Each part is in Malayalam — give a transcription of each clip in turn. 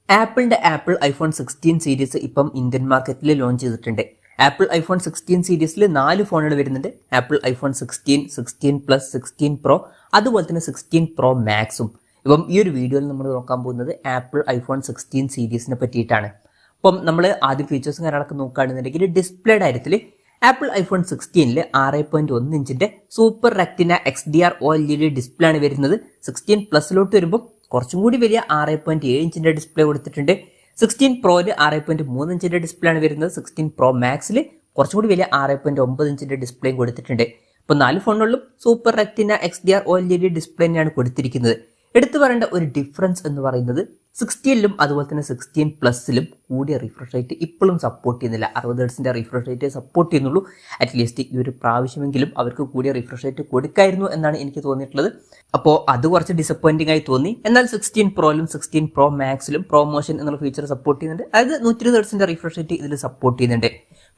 ആപ്പിളിന്റെ ഐഫോൺ 16 സീരീസ് ഇപ്പം ഇന്ത്യൻ മാർക്കറ്റിൽ ലോഞ്ച് ചെയ്തിട്ടുണ്ട്. ആപ്പിൾ ഐഫോൺ 16 സീരീസിൽ 4 ഫോണുകൾ വരുന്നുണ്ട്. ആപ്പിൾ ഐഫോൺ 16, 16 പ്ലസ്, 16 പ്രോ, അതുപോലെ തന്നെ 16 പ്രോ മാക്സും. ഇപ്പം ഈ ഒരു വീഡിയോയിൽ നമ്മൾ നോക്കാൻ പോകുന്നത് ആപ്പിൾ ഐഫോൺ 16 സീരീസിനെ പറ്റിയിട്ടാണ്. അപ്പം നമ്മൾ ആദ്യം ഫീച്ചേഴ്സും കാര്യങ്ങളൊക്കെ നോക്കുകയാണെന്നുണ്ടെങ്കിൽ ഡിസ്പ്ലേയുടെ കാര്യത്തിൽ ആപ്പിൾ ഐഫോൺ 16 6.1 ഇഞ്ചിന്റെ super retina XDR OLED display ആണ് വരുന്നത്. 16 പ്ലസിലോട്ട് വരുമ്പോൾ കുറച്ചും കൂടി വലിയ 6.7 ഇഞ്ചിന്റെ ഡിസ്പ്ലേ കൊടുത്തിട്ടുണ്ട്. 16 പ്രോയിൽ 6.3 ഇഞ്ചിന്റെ ഡിസ്പ്ലേ ആണ് വരുന്നത്. 16 പ്രോ മാക്സിൽ കുറച്ചും കൂടി വലിയ 6.9 ഇഞ്ചിന്റെ ഡിസ്പ്ലേയും കൊടുത്തിട്ടുണ്ട്. ഇപ്പോൾ 4 ഫോണുകളിലും super retina XDR OLED display തന്നെയാണ് കൊടുത്തിരിക്കുന്നത്. എടുത്തു പറയേണ്ട ഒരു ഡിഫറൻസ് എന്ന് പറയുന്നത് 16ലും അതുപോലെ തന്നെ 16 പ്ലസിലും കൂടിയ റിഫ്രഷ് റേറ്റ് ഇപ്പോഴും സപ്പോർട്ട് ചെയ്യുന്നില്ല. 60 ഹെർട്സിന്റെ റിഫ്രഷ് റേറ്റ് സപ്പോർട്ട് ചെയ്യുന്നുള്ളൂ. അറ്റ്ലീസ്റ്റ് ഈ ഒരു പ്രാവശ്യമെങ്കിലും അവർക്ക് കൂടിയ റിഫ്രഷ് റേറ്റ് കൊടുക്കായിരുന്നു എന്നാണ് എനിക്ക് തോന്നിയിട്ടുള്ളത്. അപ്പോൾ അത് കുറച്ച് ഡിസപ്പോയിന്റിംഗ് ആയി തോന്നി. എന്നാൽ 16 പ്രോയിലും 16 പ്രോ മാക്സിലും പ്രൊമോഷൻ എന്നുള്ള ഫീച്ചർ സപ്പോർട്ട് ചെയ്യുന്നുണ്ട്. അതായത് 120 ഹെർട്സിന്റെ റിഫ്രഷ് റേറ്റ് ഇതിൽ സപ്പോർട്ട് ചെയ്യുന്നുണ്ട്.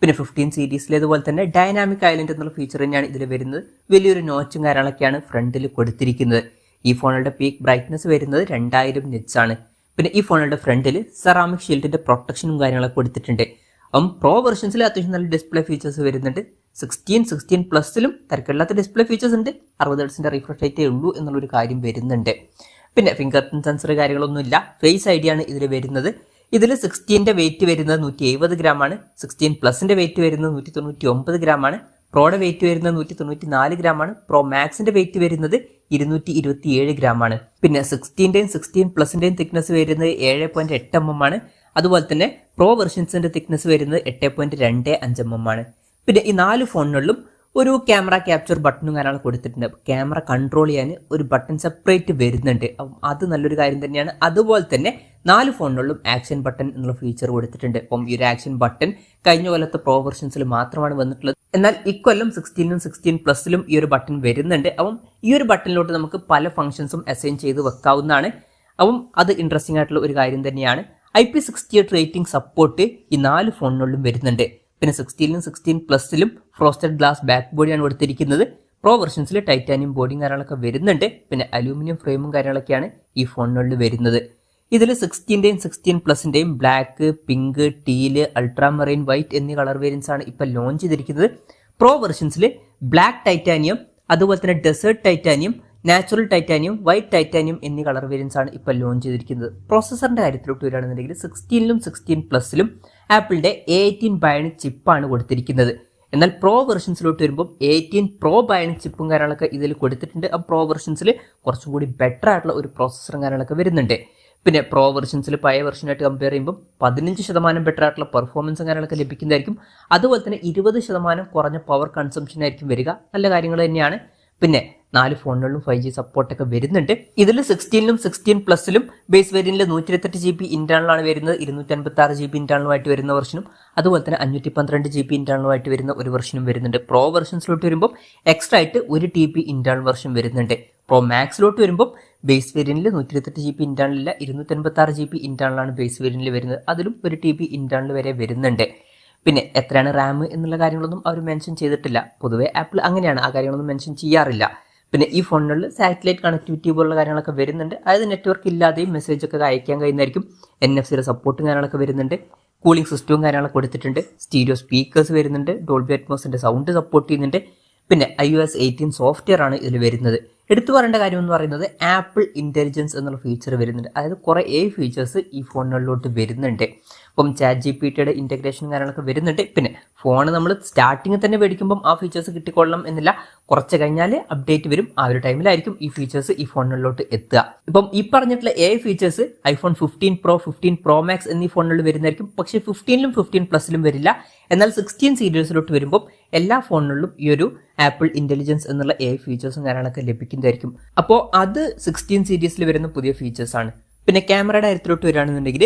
പിന്നെ 15 സീരീസിലേതുപോലെ തന്നെ ഡൈനാമിക് ഐലൻഡ് എന്നുള്ള ഫീച്ചർ തന്നെയാണ് ഇതിൽ വരുന്നത്. വലിയൊരു നോച്ചും കാര്യങ്ങളൊക്കെയാണ് ഫ്രണ്ടിൽ കൊടുത്തിരിക്കുന്നത്. ഈ ഫോണുകളുടെ പീക്ക് ബ്രൈറ്റ്നസ് വരുന്നത് 2000 നിറ്റ്സ് ആണ്. പിന്നെ ഈ ഫോണുകളുടെ ഫ്രണ്ടിൽ സെറാമിക് ഷീൽഡിന്റെ പ്രൊട്ടക്ഷനും കാര്യങ്ങളൊക്കെ കൊടുത്തിട്ടുണ്ട്. പ്രോ വെർഷൻസിൽ അത്യാവശ്യം നല്ല ഡിസ്പ്ലേ ഫീച്ചേഴ്സ് വരുന്നുണ്ട്. 16 പ്ലസിലും തിരക്കില്ലാത്ത ഡിസ്പ്ലേ ഫീച്ചേഴ്സ് ഉണ്ട്. 60 ഹെർട്സിന്റെ റിഫ്രഷ് റേറ്റേ ഉള്ളൂ എന്നുള്ളൊരു കാര്യം വരുന്നുണ്ട്. പിന്നെ ഫിംഗർ പ്രിന്റ് സെൻസർ കാര്യങ്ങളൊന്നുമില്ല. ഫേസ് ഐഡി ആണ് ഇതിൽ വരുന്നത്. ഇതിൽ 16ന്റെ വെയിറ്റ് വരുന്നത് 170 ഗ്രാം ആണ്. 16 പ്ലസിന്റെ വെയിറ്റ് വരുന്നത് 199 ഗ്രാം ആണ്. പ്രോയുടെ വെയിറ്റ് വരുന്നത് 194 ഗ്രാം ആണ്. പ്രോ മാക്സിന്റെ വെയിറ്റ് വരുന്നത് 227 ഗ്രാം ആണ്. പിന്നെ 16ന്റെയും 16 പ്ലസിന്റെയും തിക്നെസ് വരുന്നത് 7.8 mm ആണ്. അതുപോലെ തന്നെ പ്രോ വെർഷൻസിന്റെ തിക്നെസ് വരുന്നത് 8.25 mm ആണ്. പിന്നെ ഈ 4 ഫോണുകളിലും ഒരു ക്യാമറ ക്യാപ്ചർ ബട്ടണും കാര്യങ്ങളും കൊടുത്തിട്ടുണ്ട്. ക്യാമറ കൺട്രോൾ ചെയ്യാൻ ഒരു ബട്ടൺ സെപ്പറേറ്റ് വരുന്നുണ്ട്. അത് നല്ലൊരു കാര്യം തന്നെയാണ്. അതുപോലെ തന്നെ 4 ഫോണുകളിലും ആക്ഷൻ ബട്ടൺ എന്നുള്ള ഫീച്ചർ കൊടുത്തിട്ടുണ്ട്. അപ്പം ഈ ഒരു ആക്ഷൻ ബട്ടൺ കഴിഞ്ഞ കൊല്ലത്തെ പ്രോ വെർഷൻസിൽ മാത്രമാണ് വന്നിട്ടുള്ളത്. എന്നാൽ ഇക്കൊല്ലം 16ലും 16 പ്ലസിലും ഈ ഒരു ബട്ടൺ വരുന്നുണ്ട്. അപ്പം ഈ ഒരു ബട്ടണിലോട്ട് നമുക്ക് പല ഫംഗ്ഷൻസും അസൈൻ ചെയ്ത് വെക്കാവുന്നതാണ്. അപ്പം അത് ഇൻട്രസ്റ്റിംഗ് ആയിട്ടുള്ള ഒരു കാര്യം തന്നെയാണ്. IP68 റേറ്റിംഗ് സപ്പോർട്ട് ഈ 4 ഫോണുകളിലും വരുന്നുണ്ട്. പിന്നെ 16ലും 16 പ്ലസിലും ഫ്രോസ്റ്റഡ് ഗ്ലാസ് ബാക്ക് ബോഡിയാണ് കൊടുത്തിരിക്കുന്നത്. പ്രോ വെർഷൻസിൽ ടൈറ്റാനിയം ബോഡിയും കാര്യങ്ങളൊക്കെ വരുന്നുണ്ട്. പിന്നെ അലൂമിനിയം ഫ്രെയിമും കാര്യങ്ങളൊക്കെയാണ് ഈ ഫോണുകളിൽ വരുന്നത്. ഇതിൽ 16ന്റെയും 16 പ്ലസിന്റെയും ബ്ലാക്ക്, പിങ്ക്, ടീല്, അൾട്രാമറൈൻ വൈറ്റ് എന്നീ കളർ വേരിയൻസ് ആണ് ഇപ്പൊ ലോഞ്ച് ചെയ്തിരിക്കുന്നത്. പ്രോ വെർഷൻസിൽ ബ്ലാക്ക് ടൈറ്റാനിയം, അതുപോലെ തന്നെ desert titanium, natural titanium, white titanium എന്നീ കളർ വേരിയൻസ് ആണ് ഇപ്പോൾ ലോഞ്ച് ചെയ്തിരിക്കുന്നത്. പ്രോസസറിന്റെ കാര്യത്തിലോട്ട് വരികയാണെന്നുണ്ടെങ്കിൽ 16ലും 16 പ്ലസിലും ആപ്പിളിന്റെ A18 ബയോണിക് ചിപ്പാണ് കൊടുത്തിരിക്കുന്നത്. എന്നാൽ പ്രോ വെർഷൻസിലോട്ട് വരുമ്പോൾ 18 പ്രോ ബയോണിക് ചിപ്പും കാര്യങ്ങളൊക്കെ ഇതിൽ കൊടുത്തിട്ടുണ്ട്. ആ പ്രോ വെർഷൻസിൽ കുറച്ചും കൂടി ബെറ്റർ ആയിട്ടുള്ള ഒരു പ്രോസസറും കാര്യങ്ങളൊക്കെ വരുന്നുണ്ട്. പിന്നെ പ്രോ വെർഷൻസിൽ പഴയ വെർഷനായിട്ട് കമ്പയർ ചെയ്യുമ്പോൾ 15% ബെറ്റർ ആയിട്ടുള്ള പെർഫോമൻസും കാര്യങ്ങളൊക്കെ ലഭിക്കുന്നതായിരിക്കും. അതുപോലെ തന്നെ 20% കുറഞ്ഞ പവർ കൺസംഷൻ ആയിരിക്കും വരിക. നല്ല കാര്യങ്ങൾ തന്നെയാണ്. പിന്നെ 4 ഫോണുകളിലും 5G സപ്പോർട്ടൊക്കെ വരുന്നുണ്ട്. ഇതിൽ 16ലും 16 പ്ലസിലും ബേസ് വേരിയന്റിൽ 128 GB ഇന്റേണലാണ് വരുന്നത്. 256 GB ഇന്റേണലുമായിട്ട് വരുന്ന വെർഷനും അതുപോലെ തന്നെ 512 GB ഇന്റേണലുമായിട്ട് വരുന്ന ഒരു വെർഷനും വരുന്നുണ്ട്. പ്രോ വെർഷൻസിലോട്ട് വരുമ്പോൾ എക്സ്ട്രാ ആയിട്ട് 1 TB ഇന്റേണൽ വെർഷൻ വരുന്നുണ്ട്. പ്രോ മാക്സിലോട്ട് വരുമ്പോൾ ബേസ് വേരിയന്റിൽ 128 GB ഇന്റേണലില്ല, 256 GB ഇന്റേണലാണ് ബേസ് വേരിയന്റിൽ വരുന്നത്. അതിലും 1 TB ഇന്റേണൽ വരെ വരുന്നുണ്ട്. പിന്നെ എത്രയാണ് റാം എന്നുള്ള കാര്യങ്ങളൊന്നും അവർ മെൻഷൻ ചെയ്തിട്ടില്ല. പൊതുവെ ആപ്പിൾ അങ്ങനെയാണ്, ആ കാര്യങ്ങളൊന്നും മെൻഷൻ ചെയ്യാറില്ല. പിന്നെ ഈ ഫോണുകളിൽ സാറ്റലൈറ്റ് കണക്ടിവിറ്റി പോലുള്ള കാര്യങ്ങളൊക്കെ വരുന്നുണ്ട്. അതായത് നെറ്റ്വർക്ക് ഇല്ലാതെയും മെസ്സേജ് ഒക്കെ അയക്കാൻ കഴിയുന്നതായിരിക്കും. NFC സപ്പോർട്ടും കാര്യങ്ങളൊക്കെ വരുന്നുണ്ട്. കൂളിംഗ് സിസ്റ്റവും കാര്യങ്ങളൊക്കെ കൊടുത്തിട്ടുണ്ട്. സ്റ്റീരിയോ സ്പീക്കേഴ്സ് വരുന്നുണ്ട്. ഡോൾബി അറ്റ്മോസിന്റെ സൗണ്ട് സപ്പോർട്ട് ചെയ്യുന്നുണ്ട്. പിന്നെ iOS 18 സോഫ്റ്റ്വെയർ ആണ് ഇതിൽ വരുന്നത്. എടുത്തു പറയേണ്ട കാര്യം എന്ന് പറയുന്നത് ആപ്പിൾ ഇന്റലിജൻസ് എന്നുള്ള ഫീച്ചർ വരുന്നുണ്ട്. അതായത് കുറേ ഫീച്ചേഴ്സ് ഈ ഫോണുകളിലോട്ട് വരുന്നുണ്ട്. ഇപ്പം ChatGPTയുടെ ഇന്റഗ്രേഷനും കാര്യങ്ങളൊക്കെ വരുന്നുണ്ട്. പിന്നെ ഫോൺ നമ്മൾ സ്റ്റാർട്ടിങ്ങിൽ തന്നെ മേടിക്കുമ്പം ആ ഫീച്ചേഴ്സ് കിട്ടിക്കൊള്ളണം എന്നില്ല. കുറച്ച് കഴിഞ്ഞാൽ അപ്ഡേറ്റ് വരും. ആ ഒരു ടൈമിലായിരിക്കും ഈ ഫീച്ചേഴ്സ് ഈ ഫോണുകളിലോട്ട് എത്തുക. ഇപ്പം ഈ പറഞ്ഞിട്ടുള്ള features iPhone 15 pro, 15 pro max എന്നീ ഫോണുകളിൽ വരുന്നതായിരിക്കും. പക്ഷേ 15ലും 15 പ്ലസിലും വരില്ല. എന്നാൽ 16 സീരീസിലോട്ട് വരുമ്പോൾ എല്ലാ ഫോണുകളിലും ഈ ഒരു ആപ്പിൾ ഇന്റലിജൻസ് എന്നുള്ള ഫീച്ചേഴ്സും കാര്യങ്ങളൊക്കെ ലഭിക്കുന്നതായിരിക്കും. അപ്പോൾ അത് 16 സീരീസിൽ വരുന്ന പുതിയ ഫീച്ചേഴ്സ് ആണ്. പിന്നെ ക്യാമറയുടെ കാര്യത്തിലോട്ട് വരികയാണെന്നുണ്ടെങ്കിൽ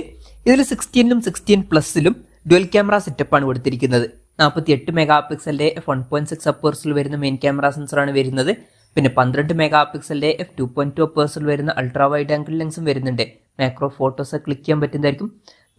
ഇതിൽ 16ലും 16 പ്ലസിലും ഡ്യുവൽ ക്യാമറ സെറ്റപ്പാണ് കൊടുത്തിരിക്കുന്നത്. 48 മെഗാ പിക്സലിന്റെ f1.6 അപ്പേഴ്സിൽ വരുന്ന മെയിൻ ക്യാമറ സെൻസറാണ് വരുന്നത്. പിന്നെ 12 മെഗാ പിക്സലിന്റെ f2.2 അപ്പേഴ്സിൽ വരുന്ന അൾട്രാ വൈഡ് ആംഗിൾ ലെൻസും വരുന്നുണ്ട്. മാക്രോ ഫോട്ടോസ് ക്ലിക്ക് ചെയ്യാൻ പറ്റുന്നതായിരിക്കും.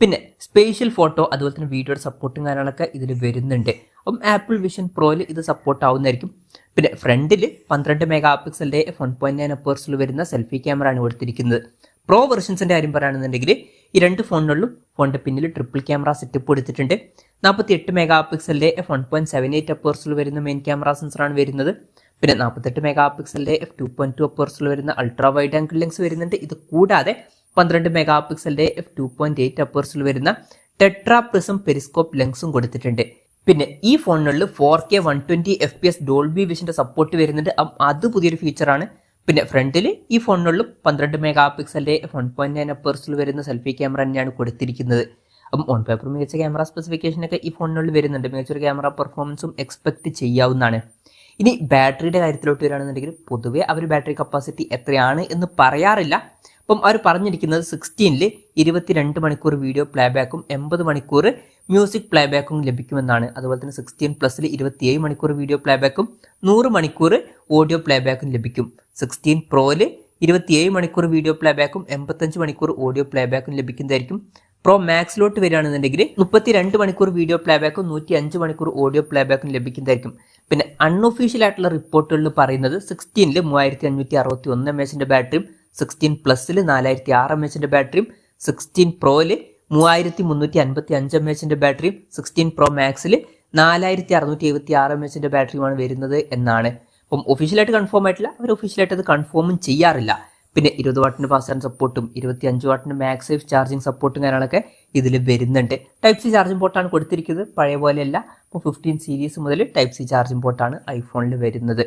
പിന്നെ സ്പേഷ്യൽ ഫോട്ടോ അതുപോലെ തന്നെ വീഡിയോയുടെ സപ്പോർട്ടും കാര്യങ്ങളൊക്കെ ഇതിൽ വരുന്നുണ്ട്. അപ്പം ആപ്പിൾ വിഷൻ പ്രോയിൽ ഇത് സപ്പോർട്ട് ആവുന്നതായിരിക്കും. പിന്നെ ഫ്രണ്ടിൽ 12 മെഗാ പിക്സലിന്റെ f1.9 അപ്പേഴ്സിൽ വരുന്ന സെൽഫി ക്യാമറ ആണ് കൊടുത്തിരിക്കുന്നത്. പ്രോ വെർഷൻസിന്റെ കാര്യം പറയുകയാണെന്നുണ്ടെങ്കിൽ ഈ രണ്ട് ഫോണുകളിലും ഫോണിന്റെ പിന്നിൽ ട്രിപ്പിൾ ക്യാമറ സെറ്റപ്പ് കൊടുത്തിട്ടുണ്ട്. 48 മെഗാ പിക്സലിന്റെ f1.78 അപ്പേഴ്സിൽ വരുന്ന മെയിൻ ക്യാമറ സെൻസറാണ് വരുന്നത്. പിന്നെ 48 മെഗാ പിക്സലിന്റെ f2.2 അപ്പേഴ്സിൽ വരുന്ന അൾട്രാ വൈഡ് ആംഗിൾ ലെൻസ് വരുന്നുണ്ട്. ഇത് കൂടാതെ 12 മെഗാ പിക്സലിന്റെ f2.8 അപ്പേഴ്സിൽ വരുന്ന ടെട്രാ പ്രിസം പെരിസ്കോപ്പ് ലെൻസും കൊടുത്തിട്ടുണ്ട്. പിന്നെ ഈ ഫോണുകളിൽ 4K 120 FPS ഡോൾബി വിഷന്റെ സപ്പോർട്ട് വരുന്നുണ്ട്. അത് പുതിയൊരു ഫീച്ചറാണ്. പിന്നെ ഫ്രണ്ടിൽ ഈ ഫോണുകളിലും 12 മെഗാ പിക്സലിന്റെ 1.9 അപ്പേഴ്സിൽ വരുന്ന സെൽഫി ക്യാമറ തന്നെയാണ് കൊടുത്തിരിക്കുന്നത്. അപ്പം ഓൺ പേപ്പർ മികച്ച ക്യാമറ സ്പെസിഫിക്കേഷനൊക്കെ ഈ ഫോണുകളിൽ വരുന്നുണ്ട്. മികച്ചൊരു ക്യാമറ പെർഫോമൻസും എക്സ്പെക്ട് ചെയ്യാവുന്നതാണ്. ഇനി ബാറ്ററിയുടെ കാര്യത്തിലോട്ട് വരികയാണെന്നുണ്ടെങ്കിൽ പൊതുവെ അവർ ബാറ്ററി കപ്പാസിറ്റി എത്രയാണ് എന്ന് പറയാറില്ല. അപ്പം അവർ പറഞ്ഞിരിക്കുന്നത് 16-ൽ 22 മണിക്കൂർ വീഡിയോ പ്ലേബാക്കും 80 മണിക്കൂർ മ്യൂസിക് പ്ലേബാക്കും ലഭിക്കുമെന്നാണ്. അതുപോലെ തന്നെ 16+ൽ 27 മണിക്കൂർ വീഡിയോ പ്ലേബാക്കും 100 മണിക്കൂർ ഓഡിയോ പ്ലേബാക്കും ലഭിക്കും. 16 പ്രോയിൽ 27 മണിക്കൂർ വീഡിയോ പ്ലേബാക്കും 85 മണിക്കൂർ ഓഡിയോ പ്ലേബാക്കും ലഭിക്കുന്നതായിരിക്കും. പ്രോ മാക്സിലോട്ട് വരികയാണെന്നുണ്ടെങ്കിൽ 32 മണിക്കൂർ വീഡിയോ പ്ലേബാക്കും 105 മണിക്കൂർ ഓഡിയോ പ്ലേബാക്കും ലഭിക്കുന്നതായിരിക്കും. പിന്നെ അൺഒഫീഷ്യൽ ആയിട്ടുള്ള റിപ്പോർട്ടുകളിൽ പറയുന്നത് 16-ൽ 3561 mAh ബാറ്ററിയും 16+ൽ 4006 mAh ബാറ്ററിയും 16 പ്രോയിൽ 3355 mAh ബാറ്ററിയും 16 പ്രോ മാക്സിൽ 4676 mAh ബാറ്ററിയുമാണ് വരുന്നത് എന്നാണ്. അപ്പം ഒഫീഷ്യലായിട്ട് കൺഫേം ആയിട്ടില്ല, അവർ ഒഫീഷ്യലായിട്ട് അത് കൺഫേമും ചെയ്യാറില്ല. പിന്നെ 20 വാട്ടിന് ഫാസ്റ്റ് ചാർജ് സപ്പോർട്ടും 25 വാട്ടിന് മാക്സ് സേഫ് ചാർജിങ് സപ്പോർട്ടും കാര്യങ്ങളൊക്കെ ഇതിൽ വരുന്നുണ്ട്. ടൈപ്പ് സി ചാർജിംഗ് പോർട്ടാണ് കൊടുത്തിരിക്കുന്നത്, പഴയ പോലെയല്ല. അപ്പോൾ 15 സീരീസ് മുതൽ ടൈപ്പ് സി ചാർജിംഗ് പോർട്ടാണ് ഐഫോണിൽ വരുന്നത്.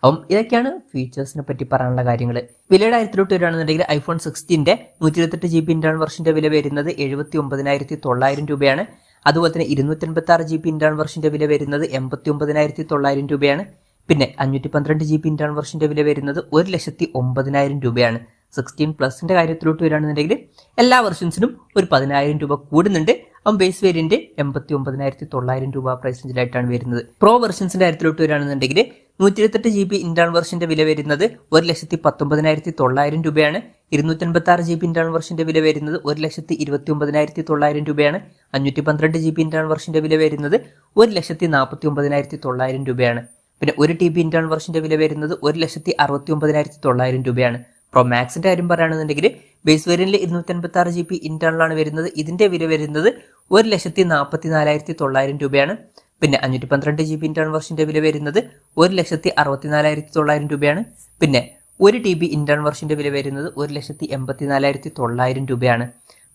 അപ്പം ഇതൊക്കെയാണ് ഫീച്ചേഴ്സിനെ പറ്റി പറയാനുള്ള കാര്യങ്ങൾ. വിലയുടെ കാര്യത്തിലോട്ട് വരികയാണെന്നുണ്ടെങ്കിൽ ഐഫോൺ 16-ന്റെ 128 GB ഇന്റേണൽ വെർഷന്റെ വില വരുന്നത് 79,900 രൂപയാണ്. അതുപോലെ തന്നെ 256 GB ഇന്റേണൽ വെർഷന്റെ വില വരുന്നത് 89,900 രൂപയാണ്. പിന്നെ 512 GB ഇന്റേണൽ വെർഷന്റെ വില വരുന്നത് 1,09,000 രൂപയാണ്. 16+ന്റെ കാര്യത്തിലോട്ട് വരികയാണെന്നുണ്ടെങ്കിൽ എല്ലാ വെർഷൻസിനും ഒരു 10,000 രൂപ കൂടുന്നുണ്ട്. ബേസ് വേരിയന്റ് 89,900 രൂപ പ്രൈസ് റേഞ്ചിലായിട്ടാണ് വരുന്നത്. പ്രോ വെർഷൻസിന്റെ കാര്യത്തിലോട്ട് വരികയാണെന്നുണ്ടെങ്കിൽ 128 GB ഇന്റേണൽ വെർഷന്റെ വില വരുന്നത് 1,19,900 രൂപയാണ്. 256 GB ഇന്റേണൽ വെർഷന്റെ വില വരുന്നത് 1,29,900 രൂപയാണ്. 512 GB ഇന്റേണൽ വെർഷന്റെ വില വരുന്നത് 1,49,900 രൂപയാണ്. പിന്നെ 1 TB ഇന്റേണൽ വെർഷന്റെ വില വരുന്നത് 1,69,900 രൂപയാണ്. പ്രോ മാക്സിന്റെ കാര്യം പറയുകയാണെന്നുണ്ടെങ്കിൽ ബേസ് വേരിയന്റിൽ 256 GB ഇന്റേണൽ ആണ് വരുന്നത്. ഇതിന്റെ വില വരുന്നത് 1,44,900 രൂപയാണ്. പിന്നെ 512 GB ഇന്റേണൽ വെർഷന്റെ വില വരുന്നത് 1,64,900 രൂപയാണ്. പിന്നെ 1 TB ഇന്റേണൽ വെർഷന്റെ വില വരുന്നത് 1,84,900 രൂപയാണ്.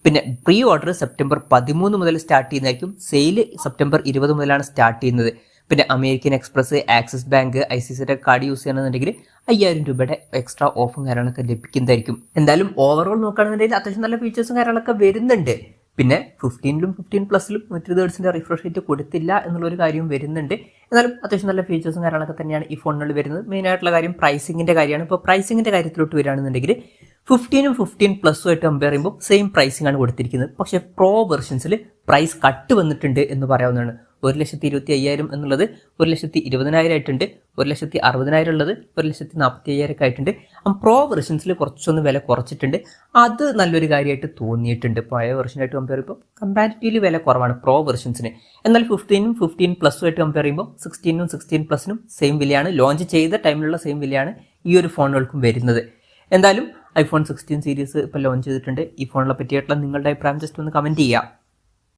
പിന്നെ പ്രീ ഓർഡർ സെപ്റ്റംബർ 13 മുതൽ സ്റ്റാർട്ട് ചെയ്യുന്നതായിരിക്കും. സെയിൽ സെപ്റ്റംബർ 20 മുതലാണ് സ്റ്റാർട്ട് ചെയ്യുന്നത്. പിന്നെ American express, axis bank, ICICI card use ചെയ്യണമെന്നുണ്ടെങ്കിൽ 5,000 രൂപയുടെ എക്സ്ട്രാ ഓഫും കാര്യങ്ങളൊക്കെ ലഭിക്കുന്നതായിരിക്കും. എന്തായാലും ഓവറോൾ നോക്കുകയാണെന്നുണ്ടെങ്കിൽ അത്യാവശ്യം നല്ല ഫീച്ചേഴ്സും കാര്യങ്ങളൊക്കെ വരുന്നുണ്ട്. പിന്നെ 15-ലും 15+ലും 120 Hz റിഫ്രഷ് റേറ്റ് കൊടുത്തില്ല എന്നുള്ളൊരു കാര്യം വരുന്നുണ്ട്. എന്നാലും അത്യാവശ്യം നല്ല ഫീച്ചേഴ്സും കാര്യങ്ങളൊക്കെ തന്നെയാണ് ഈ ഫോണുകളിൽ വരുന്നത്. മെയിൻ ആയിട്ടുള്ള കാര്യം പ്രൈസിങ്ങിന്റെ കാര്യമാണ്. ഇപ്പോൾ പ്രൈസിങ്ങിന്റെ കാര്യത്തിലോട്ട് വരികയാണെന്നുണ്ടെങ്കിൽ 15-ഉം 15+ഉം ആയിട്ട് കമ്പയർ ചെയ്യുമ്പോൾ സെയിം പ്രൈസിംഗ് ആണ് കൊടുത്തിരിക്കുന്നത്. പക്ഷേ പ്രോ വെർഷൻസിൽ പ്രൈസ് കട്ട് വന്നിട്ടുണ്ട് എന്ന് പറയാവുന്നതാണ്. 1,25,000 എന്നുള്ളത് 1,20,000 ആയിട്ടുണ്ട്. 1,60,000 ഉള്ളത് 1,45,000 ഒക്കെ ആയിട്ടുണ്ട്. പ്രോ വെർഷൻസിൽ കുറച്ചൊന്ന് വില കുറച്ചിട്ടുണ്ട്. അത് നല്ലൊരു കാര്യമായിട്ട് തോന്നിയിട്ടുണ്ട്. പഴയ വെർഷനായിട്ട് കമ്പയർ ചെയ്യുമ്പോൾ കമ്പാരിറ്റീവ്ലി വില കുറവാണ് പ്രോ വെർഷൻസിന്. എന്നാൽ 15-ഉം 15+ഉം ആയിട്ട് കമ്പയർ ചെയ്യുമ്പോൾ 16-നും 16+നും സെയിം വിലയാണ്. ലോഞ്ച് ചെയ്ത ടൈമിലുള്ള സെയിം വിലയാണ് ഈ ഒരു ഫോണുകൾക്കും വരുന്നത്. എന്തായാലും ഐഫോൺ 16 സീരീസ് ഇപ്പോൾ ലോഞ്ച് ചെയ്തിട്ടുണ്ട്. ഈ ഫോണിനെ പറ്റിയിട്ടുള്ള നിങ്ങളുടെ അഭിപ്രായം ജസ്റ്റ് ഒന്ന് കമൻറ്റ് ചെയ്യുക.